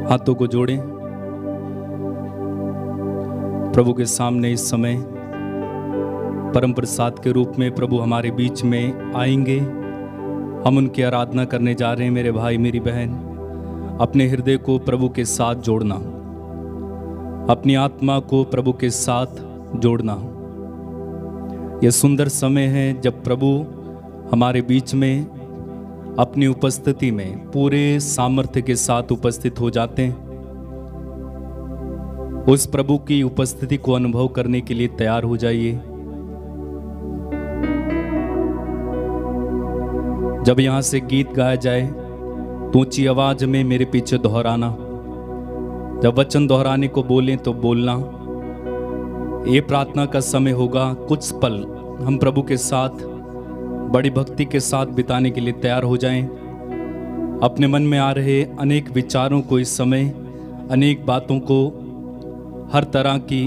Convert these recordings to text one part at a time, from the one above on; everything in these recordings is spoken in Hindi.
हाथों को जोड़ें, प्रभु के सामने इस समय परम प्रसाद के रूप में प्रभु हमारे बीच में आएंगे। हम उनकी आराधना करने जा रहे हैं। मेरे भाई मेरी बहन, अपने हृदय को प्रभु के साथ जोड़ना, अपनी आत्मा को प्रभु के साथ जोड़ना। यह सुंदर समय है जब प्रभु हमारे बीच में अपनी उपस्थिति में पूरे सामर्थ्य के साथ उपस्थित हो जाते हैं। उस प्रभु की उपस्थिति को अनुभव करने के लिए तैयार हो जाइए। जब यहां से गीत गाया जाए तो ऊंची आवाज में मेरे पीछे दोहराना। जब वचन दोहराने को बोलें तो बोलना। ये प्रार्थना का समय होगा। कुछ पल हम प्रभु के साथ बड़ी भक्ति के साथ बिताने के लिए तैयार हो जाएं। अपने मन में आ रहे अनेक विचारों को इस समय, अनेक बातों को, हर तरह की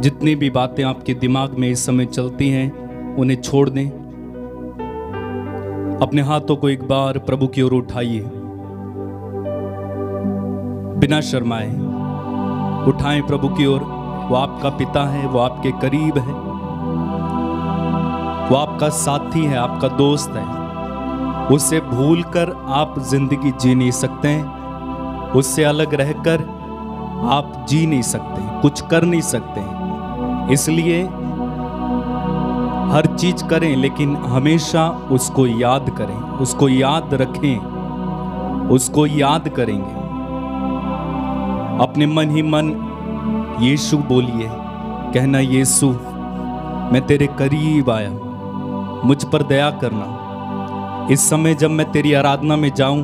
जितनी भी बातें आपके दिमाग में इस समय चलती हैं उन्हें छोड़ दें। अपने हाथों को एक बार प्रभु की ओर उठाइए, बिना शर्माए उठाएं प्रभु की ओर। वो आपका पिता है, वो आपके करीब है, वो आपका साथी है, आपका दोस्त है। उससे भूलकर आप जिंदगी जी नहीं सकते हैं। उससे अलग रहकर आप जी नहीं सकते, कुछ कर नहीं सकते। इसलिए हर चीज करें लेकिन हमेशा उसको याद करें, उसको याद रखें, उसको याद करेंगे। अपने मन ही मन यीशु बोलिए, कहना यीशु मैं तेरे करीब आया, मुझ पर दया करना। इस समय जब मैं तेरी आराधना में जाऊं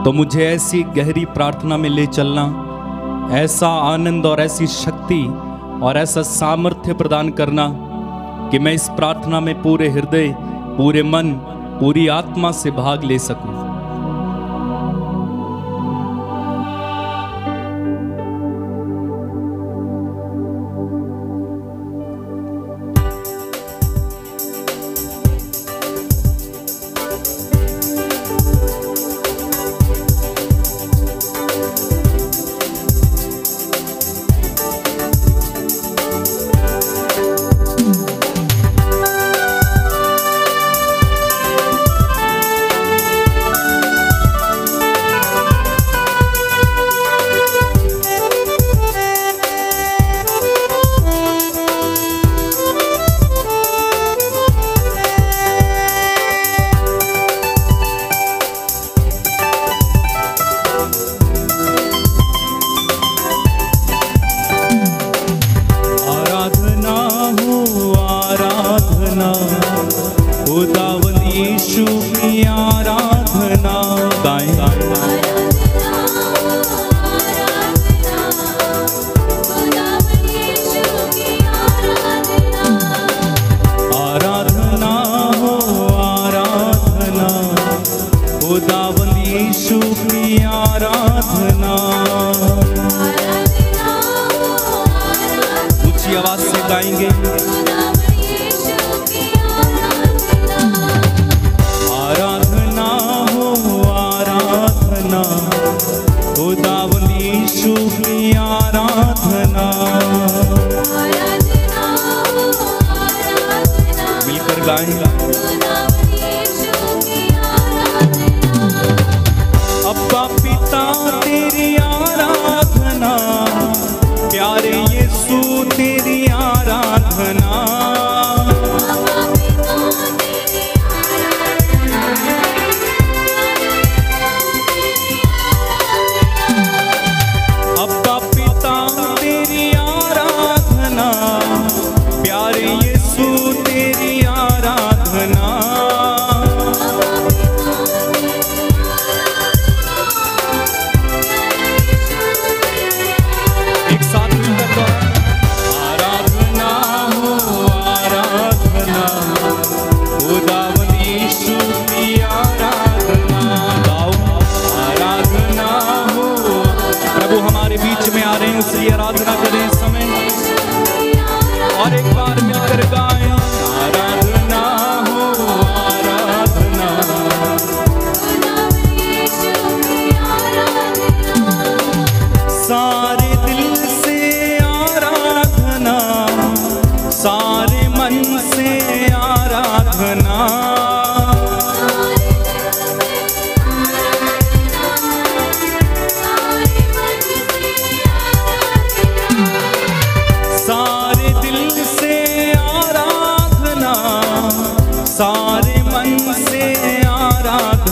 तो मुझे ऐसी गहरी प्रार्थना में ले चलना, ऐसा आनंद और ऐसी शक्ति और ऐसा सामर्थ्य प्रदान करना कि मैं इस प्रार्थना में पूरे हृदय, पूरे मन, पूरी आत्मा से भाग ले सकूं। तेरी आराधना,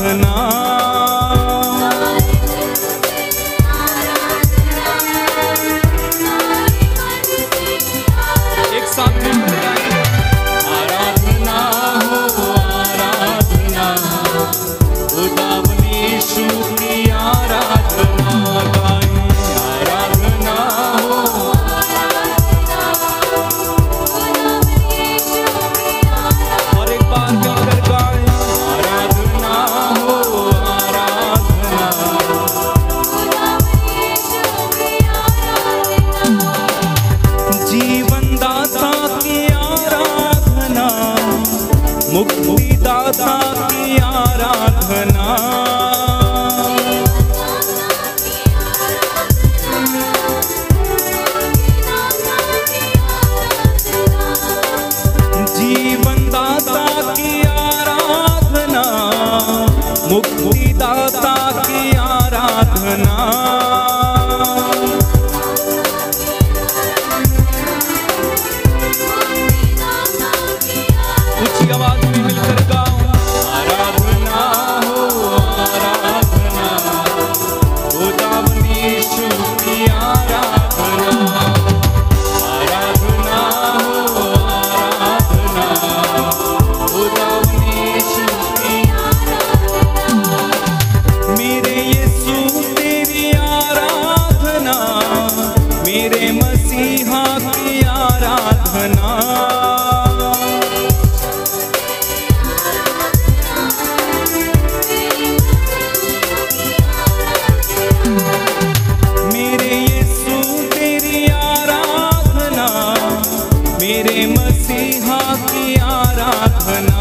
आराधना। एक साथ मिलकर गाएं, आराधना हो आराधना, खुदावन यीशु की आराधना गाएं, आराधना हो। और एक बार मिलकर गाएं, आराधना हो आराधना, जीवन दाता की आराधना, मुक्ति दाता की आराधना, जीवन दाता की आराधना, मुक्ति दाता की आराधना, ऊंची आवाज में मिलकर गाओ, आराधना हो आराधना, खुदावन यीशु की आराधना, आराधना हो आराधना, खुदावन यीशु की आराधना, मेरे यीशु तेरी आराधना, मेरे मसीहा की आराधना, मेरे यीशु तेरी आराधना, मेरे मसीहा की आराधना,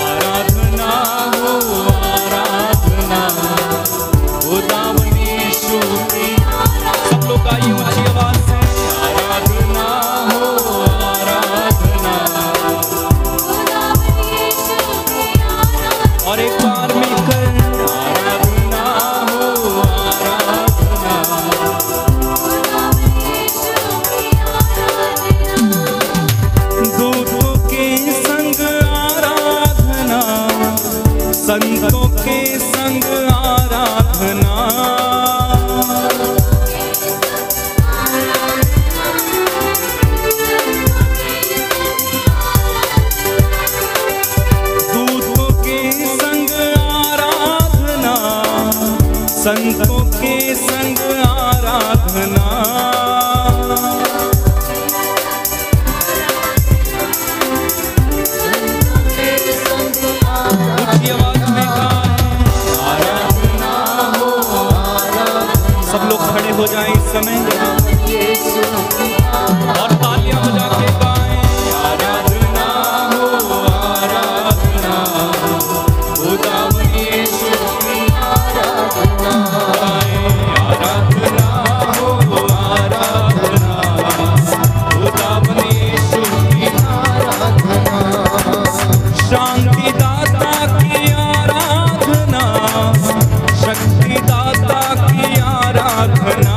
आराधना हो आराधना, खुदावन यीशु की। सब लोग आइए ऊंची आवाज से, आराधना हो आराधना, और एक बार मिलकर आराधना हो आराधना, दूतों के संग आराधना, संतों के संग आराधना, दूतों के संग आराधना, संतों के संग आराधना, ऊंची आवाज में गाएं, आराधना हो आराधना। सब लोग खड़े हो जाएं इस समय और तालियां बजा के गाएं, आराधना हो आराधना, खुदावन यीशु की आराधना गाएं, आराधना हो आराधना, खुदावन यीशु की आराधना, शांति दाता की आराधना, शक्ति दाता की आराधना,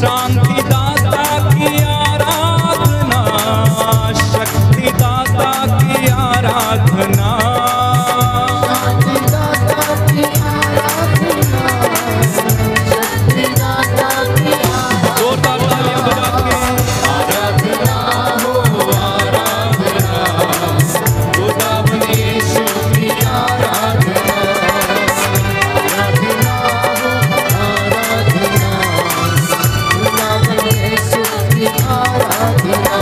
शांति दाता की आराधना, शक्ति दाता की आराधना, जोरदार तालियां बजा के, आराधना हो आराधना, खुदावन यीशु की आराधना, आराधना हो आराधना, खुदावन यीशु की आराधना,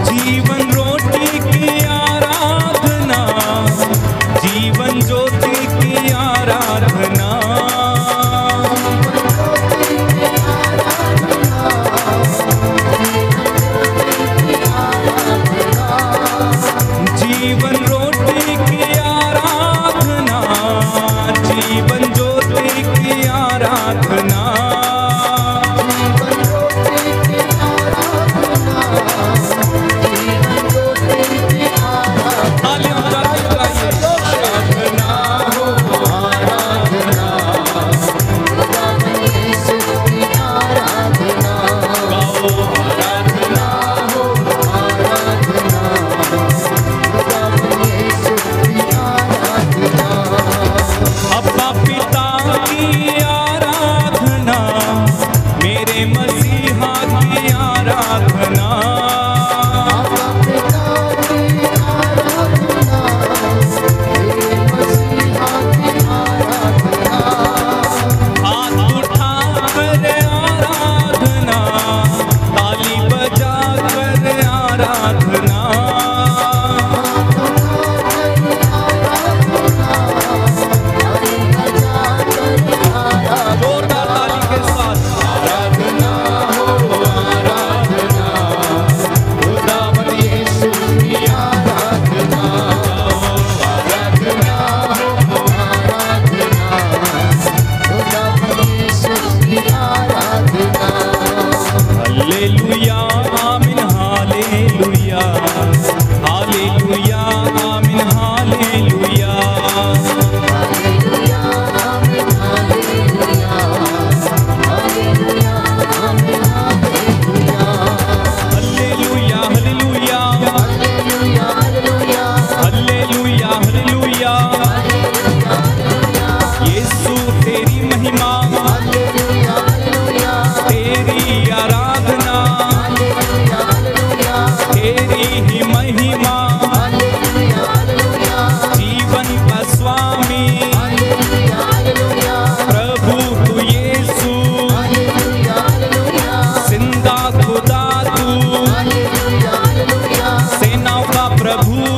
जीवन रोटी की आराधना,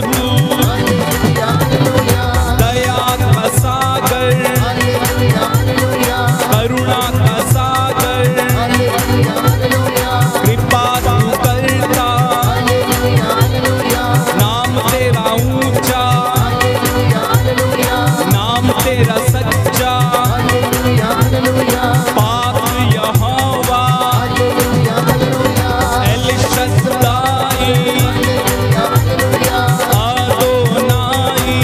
तू, दया का सागर, करुणा का सागर, कृपा तू करता, नाम तेरा ऊंचा, नाम तेरा सच्चा, पाक यहोवा, एल शद्दाई, आदोनाई,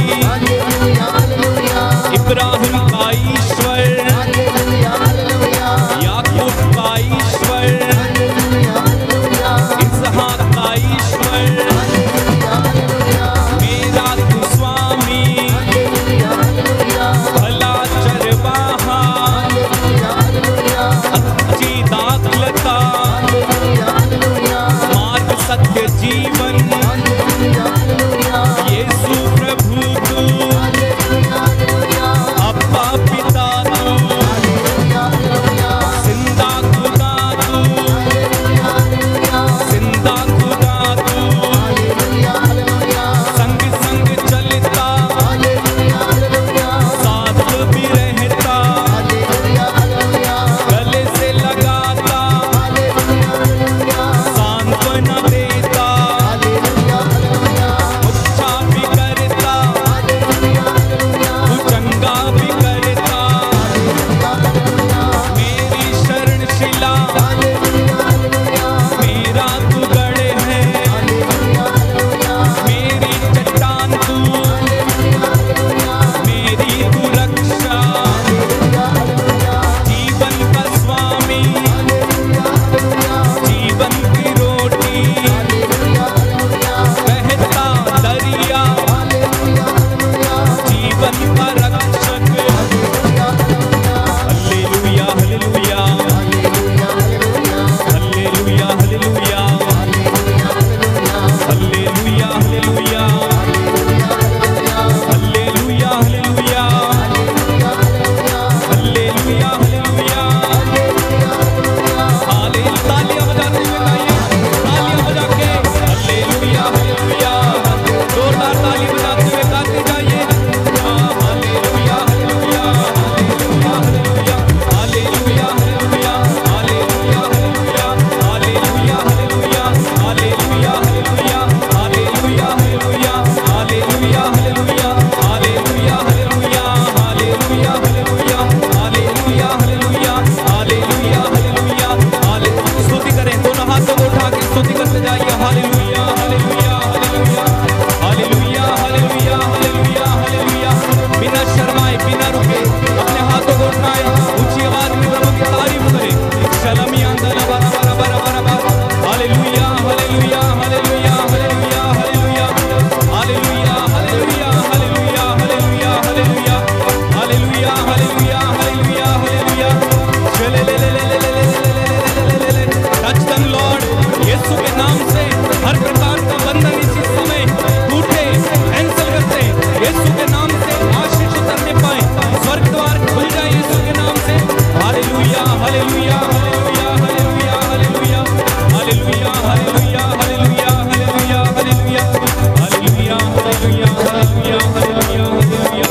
इब्राहिम का ईश्वर, याकूब का ईश्वर, इसहाक का ईश्वर, मेरा तू स्वामी, भला चरवाहा, अच्छी दाखलता, मार्ग सत्य जीवन, यीशु प्रभु तू, अब्बा पिता तू, जिंदा खुदा तू, जिंदा खुदा तू, संग संग चलता, साथ भी रहता, गले से लगाता, सांत्वना देता, अच्छा भी करता, तू चंगा भी करता, मेरी शरणशिला, मेरा तू गढ़ है, मेरी चट्टान तू, मेरी तू रक्षा, जीवन का स्वामी, जीवन की रोटी, बहता दरिया, जीवन का रक्षक, हालेलुया हालेलुया, हालेलुया हालेलुया, हालेलुया हालेलुया, हालेलुया हालेलुया, हालेलुया हालेलुया, तालियां बजाते हुए गाइए, तालियां बजा के हालेलुया हालेलुया, जोरदार ताली बजाते हुए गाते जाइए, हालेलुया हालेलुया, हालेलुया हालेलुया, हालेलुया हालेलुया, हालेलुया हालेलुया, हालेलुया हालेलुया, हालेलुया हालेलुया, हालेलुया हालेलुया, हालेलुया हालेलुया, हालेलुया हालेलुया, हालेलुया हालेलुया, हालेलुया हालेलुया, हालेलुया हालेलुया, स्तुति करें, दोनों हाथों को उठा के स्तुति करते जाइए, हालेलुया हालेलुया हालेलुया, हालेलुया हालेलुया, हालेलुया हालेलुया, बिना शर्माए बिना रुके अपने हाथों को उठाए, ऊंची आवाज में प्रभु की तारीफ करें, शलमिया अंदर बरा बरा बरा बरा बरा, हालेलुया हालेलुया हालेलुया हालेलुया हालेलुया, हालेलुया हालेलुया हालेलुया हालेलुया हालेलुया, हालेलुया हालेलुया हालेलुया हालेलुया, चले ले ले ले ले ले ले ले ले, टच देम लॉर्ड, यीशु के नाम से हर प्रकार का बंधन इसी समय टूटे, कैंसिल करते, यीशु के नाम से आशीष उतरने पाए, स्वर्ग द्वार खुल जाए यीशु के नाम से, हालेलुया हालेलुया हालेलुया हालेलुया हालेलुया, हालेलुया हालेलुया हालेलुया हालेलुया हालेलुया, हालेलुया हालेलुया हालेलुया हालेलुया हालेलुया,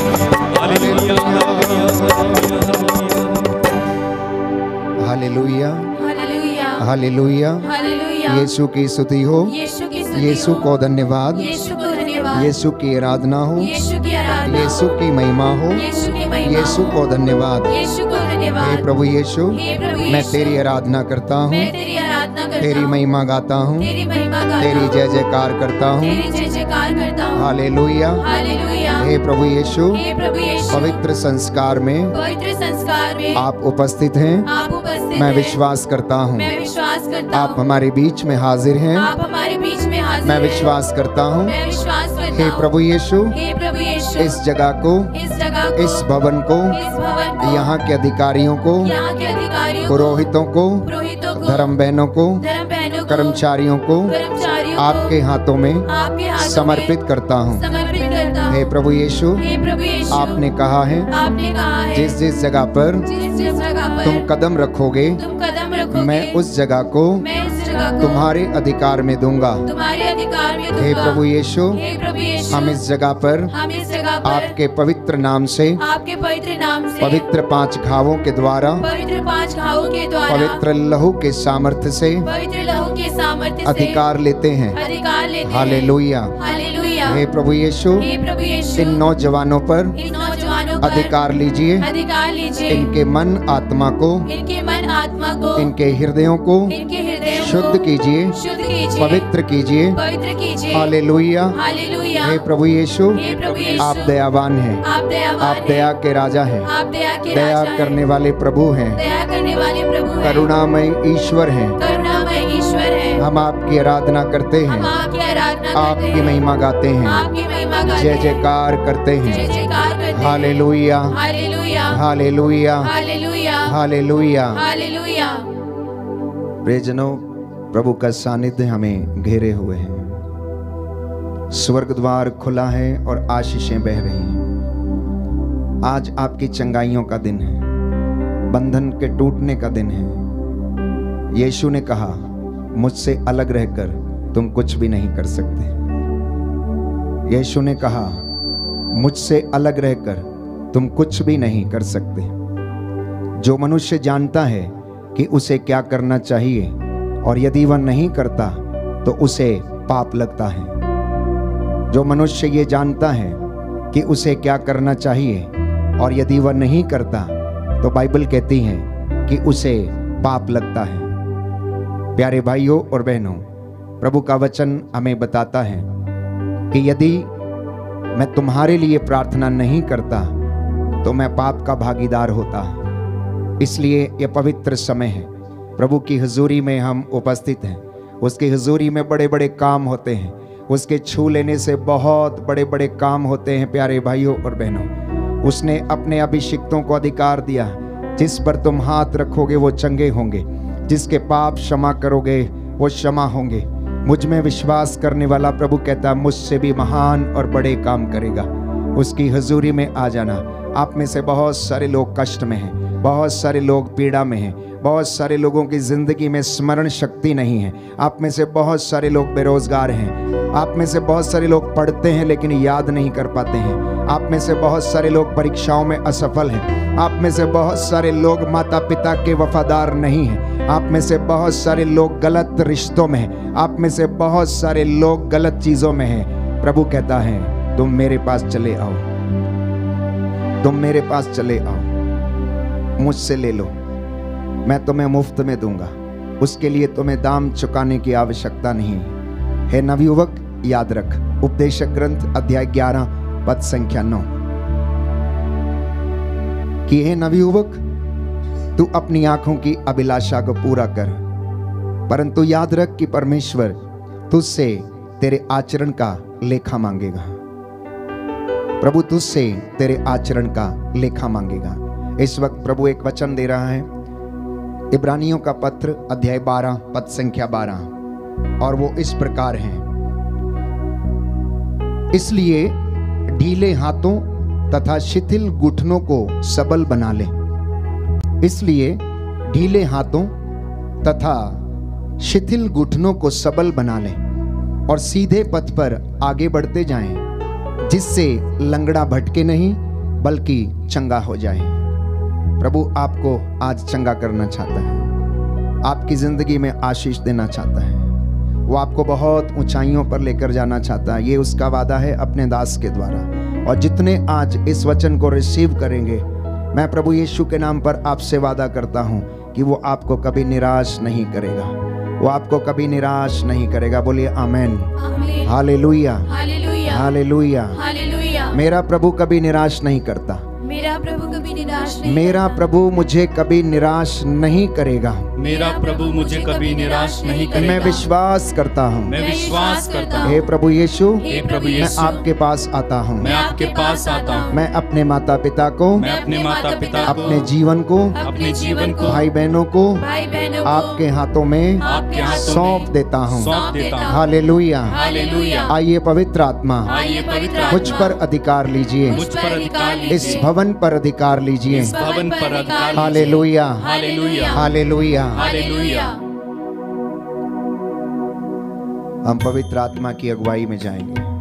हालेलुया हालेलुया हालेलुया, हालेलुया, यीशु की स्तुति हो, यीशु की स्तुति यीशु हो, को धन्यवाद, यीशु को धन्यवाद, यीशु की आराधना हो, यीशु की आराधना, यीशु की महिमा हो, यीशु की महिमा, यीशु को धन्यवाद। यीशु को हे धन्यवाद, प्रभु यीशु, हे प्रभु मैं यीशु, तेरी आराधना करता हूँ, मैं तेरी आराधना करता तेरी हूँ, महिमा गाता हूँ, तेरी महिमा गाता तेरी हूँ, जय जयकार करता हूँ, तेरी जय जयकार करता हूँ, हालेलुया। हालेलुया, हे प्रभु यीशु, हे प्रभु यीशु, पवित्र संस्कार में पवित्र संस्कार में आप उपस्थित हैं, आप उपस्थित मैं हैं, विश्वास करता हूँ, मैं विश्वास करता आप हूँ, हमारे बीच में हाजिर हैं, आप हमारे बीच में हाजिर मैं हैं, विश्वास करता हूँ। मैं विश्वास करता हे हूँ, प्रभु यीशु, हे प्रभु यीशु, इस जगह को, इस जगह को, इस भवन को, इस भवन को, यहाँ के अधिकारियों को, यहाँ के अधिकारियों को, पुरोहितों को, पुरोहितों को, धर्म बहनों को, धर्म बहनों को, कर्मचारियों को कर्मचारियों को आपके हाथों में आपके हाथों समर्पित करता हूँ। में समर्पित करता हूँ। हे प्रभु यीशु, हे प्रभु यीशु, आपने कहा है आपने कहा है जिस जिस जगह पर जिस जिस जगह पर तुम कदम रखोगे, तुम कदम रखोगे, मैं उस जगह को मैं उस जगह को तुम्हारे अधिकार में दूंगा। तुम्हारे अधिकार में योग्य हे दूंगा। प्रभु यीशु, हे प्रभु यीशु, हम इस जगह पर हम इस जगह पर आपके पवित्र नाम से, आपके पवित्र नाम से, पवित्र 5 घावों के द्वारा, पवित्र 5 घावों के द्वारा, पवित्र लहू के सामर्थ्य से पवित्र लहू के सामर्थ्य से अधिकार लेते हैं। अधिकार लेते हैं। हालेलुया। हालेलुया। हे प्रभु यीशु, हे प्रभु यीशु, इन नौजवानों पर इन नौजवानों पर अधिकार लीजिए। अधिकार लीजिए। इनके मन आत्मा को, इनके मन आत्मा को, इनके हृदयों को इनके हृदयों शुद्ध को कीजिए, शुद्ध कीजिए, पवित्र कीजिए। पवित्र कीजिए। हालेलुया। हालेलुया। हे प्रभु यीशु, हे प्रभु यीशु, आप दयावान हैं, आप दयावान आप हैं। दया के राजा हैं, आप दया के दया राजा हैं। करने वाले प्रभु हैं, दया करने वाले प्रभु हैं। करुणामय ईश्वर हैं। करुणामय ईश्वर है। हम आपकी आराधना करते हैं, हम आपकी आराधना करते आपकी हैं, महिमा गाते हैं, आपकी महिमा गाते जय हैं, जयकार करते जय हैं। जयकार करते हैं। हालेलुया, हालेलुया। हालेलुया, हालेलुया। हालेलुया। हालेलुया। प्रियजनों, प्रभु का सानिध्य हमें घेरे हुए है। स्वर्ग द्वार खुला है और आशीषें बह रही हैं। आज आपकी चंगाइयों का दिन है, बंधन के टूटने का दिन है। यीशु ने कहा, मुझसे अलग रहकर तुम कुछ भी नहीं कर सकते। यीशु ने कहा, मुझसे अलग रहकर तुम कुछ भी नहीं कर सकते। जो मनुष्य जानता है कि उसे क्या करना चाहिए और यदि वह नहीं करता तो उसे पाप लगता है। जो मनुष्य ये जानता है कि उसे क्या करना चाहिए और यदि वह नहीं करता तो बाइबल कहती है कि उसे पाप लगता है। प्यारे भाइयों और बहनों, प्रभु का वचन हमें बताता है कि यदि मैं तुम्हारे लिए प्रार्थना नहीं करता तो मैं पाप का भागीदार होता। इसलिए यह पवित्र समय है, प्रभु की हुजूरी में हम उपस्थित हैं। उसकी हुजूरी में बड़े बड़े काम होते हैं, उसके छू लेने से बहुत बड़े बड़े काम होते हैं। प्यारे भाइयों और बहनों, उसने अपने अभिषिक्तों को अधिकार दिया, जिस पर तुम हाथ रखोगे वो चंगे होंगे, जिसके पाप क्षमा करोगे वो क्षमा होंगे। मुझ में विश्वास करने वाला, प्रभु कहता है, मुझसे भी महान और बड़े काम करेगा। उसकी हुजूरी में आ जाना। आप में से बहुत सारे लोग कष्ट में हैं, बहुत सारे लोग पीड़ा में हैं, बहुत सारे लोगों की जिंदगी में स्मरण शक्ति नहीं है। आप में से बहुत सारे लोग बेरोजगार हैं, आप में से बहुत सारे लोग पढ़ते हैं लेकिन याद नहीं कर पाते हैं, आप में से बहुत सारे लोग परीक्षाओं में असफल हैं, आप में से बहुत सारे लोग माता पिता के वफादार नहीं हैं, आप में से बहुत सारे लोग गलत रिश्तों में हैं, आप में से बहुत सारे लोग गलत चीजों में हैं। प्रभु कहता है, तुम मेरे पास चले आओ, तुम मेरे पास चले आओ, मुझसे ले लो, मैं तुम्हें मुफ्त में दूंगा। उसके लिए तुम्हें दाम चुकाने की आवश्यकता नहीं है। नवयुवक, याद रख, उपदेशक ग्रंथ अध्याय 11 पद संख्या 9 कि हे नवयुवक, तू अपनी आंखों की अभिलाषा को पूरा कर, परंतु याद रख कि परमेश्वर तुझसे तेरे आचरण का लेखा मांगेगा। प्रभु तुझसे तेरे आचरण का लेखा मांगेगा। इस वक्त प्रभु एक वचन दे रहा है, इब्रानियों का पत्र अध्याय 12 पद संख्या 12, और वो इस प्रकार है, इसलिए ढीले हाथों तथा शिथिल घुटनों को सबल बना ले। इसलिए ढीले हाथों तथा शिथिल घुटनों को सबल बना ले और सीधे पथ पर आगे बढ़ते जाएं, जिससे लंगड़ा भटके नहीं बल्कि चंगा हो जाए। प्रभु आपको आज चंगा करना चाहता है, आपकी जिंदगी में आशीष देना चाहता है, वो आपको बहुत ऊंचाइयों पर लेकर जाना चाहता है। ये उसका वादा है अपने दास के द्वारा। और जितने आज इस वचन को रिसीव करेंगे, मैं प्रभु यीशु के नाम पर आपसे वादा करता हूं कि वो आपको कभी निराश नहीं करेगा, वो आपको कभी निराश नहीं करेगा। बोलिए आमेन, हालेलुया, हालेलुया, हालेलुया। हालेलुया। मेरा प्रभु कभी निराश नहीं करता, मेरा प्रभु कभी निराश नहीं मेरा करता। प्रभु मुझे कभी निराश नहीं करेगा। मेरा प्रभु मुझे कभी निराश नहीं मैं करेगा। विश्वास करता हूँ। मैं विश्वास करता हूँ। हे प्रभु यीशु, हे प्रभु मैं यीशु, आपके पास आता हूँ। मैं आपके पास आता हूँ। मैं अपने माता पिता को, मैं अपने माता पिता को, अपने जीवन को, अपने जीवन को, भाई बहनों को भाई बहनों को आपके हाथों में आपके हाथों सौंप में देता हूँ। सौंप देता हूँ। हालेलुया। हालेलुया। आइए पवित्र आत्मा, आइए पवित्र मुझ पर अधिकार लीजिए, मुझ पर अधिकार इस लीजिए, भवन पर अधिकार लीजिए। इस भवन पर अधिकार लीजिए। हालेलुया, हालेलुया, हालेलुया। हालेलुया। हम पवित्र आत्मा की अगुवाई में जाएंगे।